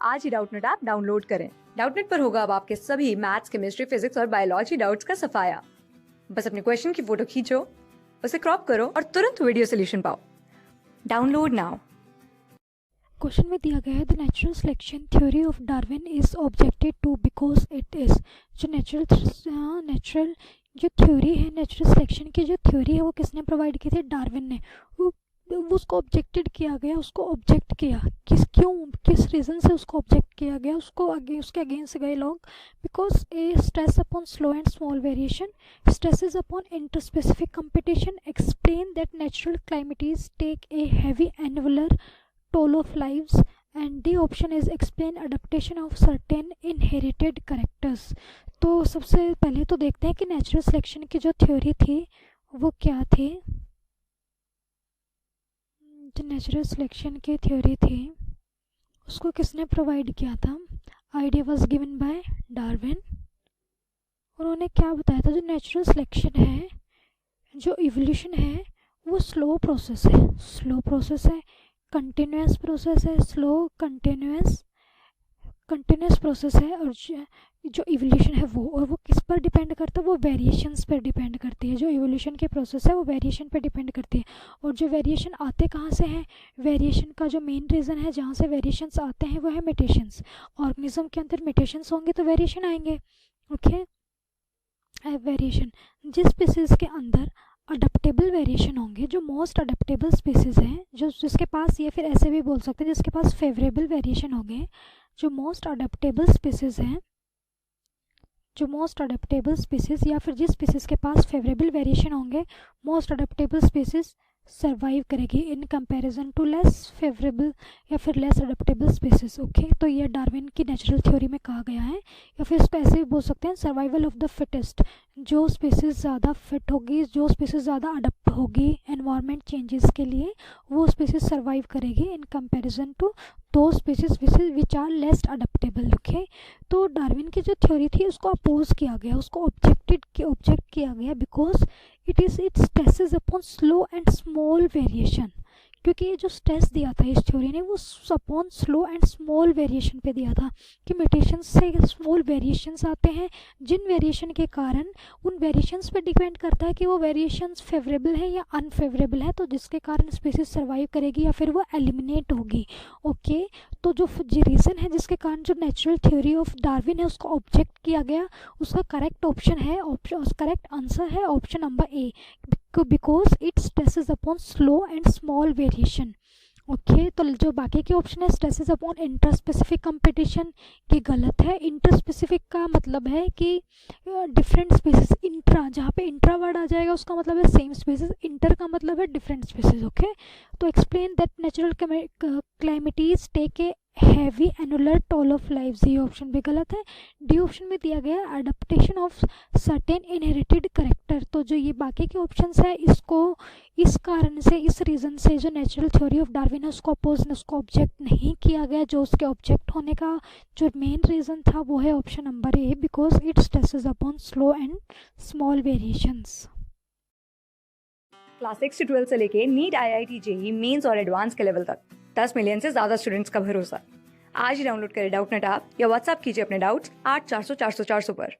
आज ही Doubtnut app download करें। Doubtnut पर होगा अब आपके सभी मैथ्स, केमिस्ट्री, फिजिक्स और बायोलॉजी डाउट्स का सफाया। बस अपने क्वेश्चन की फोटो खींचो, उसे क्रॉप करो और तुरंत वीडियो सोल्यूशन पाओ। Download now. क्वेश्चन में दिया गया है the natural selection theory of Darwin is objected to because it is. जो नेचुरल जो थ्योरी है, नेचुरल सिलेक्शन की जो थ्योरी है वो किसने प्रोवाइड की थी? डार्विन ने। वो उसको ऑब्जेक्टेड किया गया, उसको ऑब्जेक्ट किया, किस रीज़न से उसको ऑब्जेक्ट किया गया, उसके अगेंस्ट गए लोग। Because A stress upon slow and small variation, stresses upon interspecific competition, explain that natural calamities take a heavy annular toll of lives, and the option is explain adaptation of certain inherited characters। तो सबसे पहले तो देखते हैं कि natural selection की जो theory थी वो क्या थी। जो नेचुरल सिलेक्शन की थ्योरी थी उसको किसने प्रोवाइड किया था? Idea was given by Darwin. उन्होंने क्या बताया था? जो नेचुरल सिलेक्शन है, जो इवोल्यूशन है, वो स्लो प्रोसेस है, कंटिन्यूस प्रोसेस है, स्लो कंटिन्यूस प्रोसेस है। और जो इवोल्यूशन है वो किस पर डिपेंड करता है? वो वेरिएशंस पर डिपेंड करती है। जो इवोल्यूशन के प्रोसेस है वो वेरिएशन पर डिपेंड करती है। और जो वेरिएशन आते कहाँ से हैं? वेरिएशन का जो मेन रीज़न है जहाँ से वेरिएशंस आते हैं वो है म्यूटेशंस। ऑर्गेनिज्म के अंदर म्यूटेशंस होंगे तो वेरिएशन आएंगे। ओके, वेरिएशन जिस स्पीसीज़ के अंदर अडेप्टेबल वेरिएशन होंगे, जो मोस्ट अडेप्टेबल स्पीसीज़ हैं, जो जिसके पास, या फिर ऐसे भी बोल सकते हैं जिसके पास फेवरेबल वेरिएशन होंगे, जो मोस्ट अडेप्टेबल स्पीसीज़ हैं, जो मोस्ट अडेप्टेबल स्पीसीज़ या फिर जिस स्पीसीज़ के पास फेवरेबल वेरिएशन होंगे, मोस्ट अडेप्टेबल स्पीसीज़ सर्वाइव करेगी in comparison to less favourable या फिर लेस अडेप्टेबल स्पीसीज। ओके, तो ये डार्विन की नेचुरल थ्योरी में कहा गया है। या फिर इसको ऐसे भी बोल सकते हैं सर्वाइवल ऑफ द फिटेस्ट। जो स्पीसीज ज़्यादा फिट होगी, जो स्पीसीज ज़्यादा अडेप्ट होगी एनवायरनमेंट चेंजेस के लिए, वो स्पीसीज सर्वाइव करेगी इन कंपैरिजन टू दो species which are less adaptable. Okay, तो डार्विन की जो थ्योरी थी उसको अपोज किया गया, उसको ऑब्जेक्ट किया गया because it stresses upon slow and small variation। क्योंकि ये जो स्ट्रेस दिया था इस थ्योरी ने वो upon slow and small variation पे दिया था कि म्यूटेशन से स्मॉल वेरिएशंस आते हैं, जिन वेरिएशन के कारण उन वेरिएशंस पे डिपेंड करता है कि वो वेरिएशंस फेवरेबल है या अनफेवरेबल है, तो जिसके कारण स्पीसीज सर्वाइव करेगी या फिर वो एलिमिनेट होगी। ओके, तो जो रीज़न है जिसके कारण जो नेचुरल थ्योरी ऑफ डार्विन है उसको ऑब्जेक्ट किया गया, उसका करेक्ट आंसर है option number A, because it stresses upon slow and small variation. Okay, तो जो बाकी के ऑप्शन है स्ट्रेसेस अपॉन इंटरस्पेसिफिक कंपटीशन, ये गलत है। इंटरस्पेसिफिक का मतलब है कि डिफरेंट स्पीसीज, इंट्रा, जहाँ पे इंट्रा वर्ड आ जाएगा उसका मतलब है सेम स्पीसीज, इंटर का मतलब है डिफरेंट स्पीसीज। ओके, तो explain that natural calamities take a heavy annual toll of life, ये ऑप्शन भी गलत है। डी ऑप्शन में दिया गया adaptation of certain inherited character. तो जो ये बाकी के ऑप्शंस है इसको इस कारण से, इस रीज़न से जो नेचुरल थ्योरी ऑफ डार्विन है उसको उसको ऑब्जेक्ट नहीं किया गया। जो उसके ऑब्जेक्ट होने का जो मेन रीज़न था वो है option number A, because it stresses upon slow and small variations. Class 6 से 12 से लेके नीट, IIT, JEE मेंस और एडवांस के लेवल तक 10 मिलियन से ज्यादा स्टूडेंट्स का भरोसा। आज ही डाउनलोड करें डाउटनेट ऐप या व्हाट्सएप कीजिए अपने डाउट्स 8400 400 400 पर।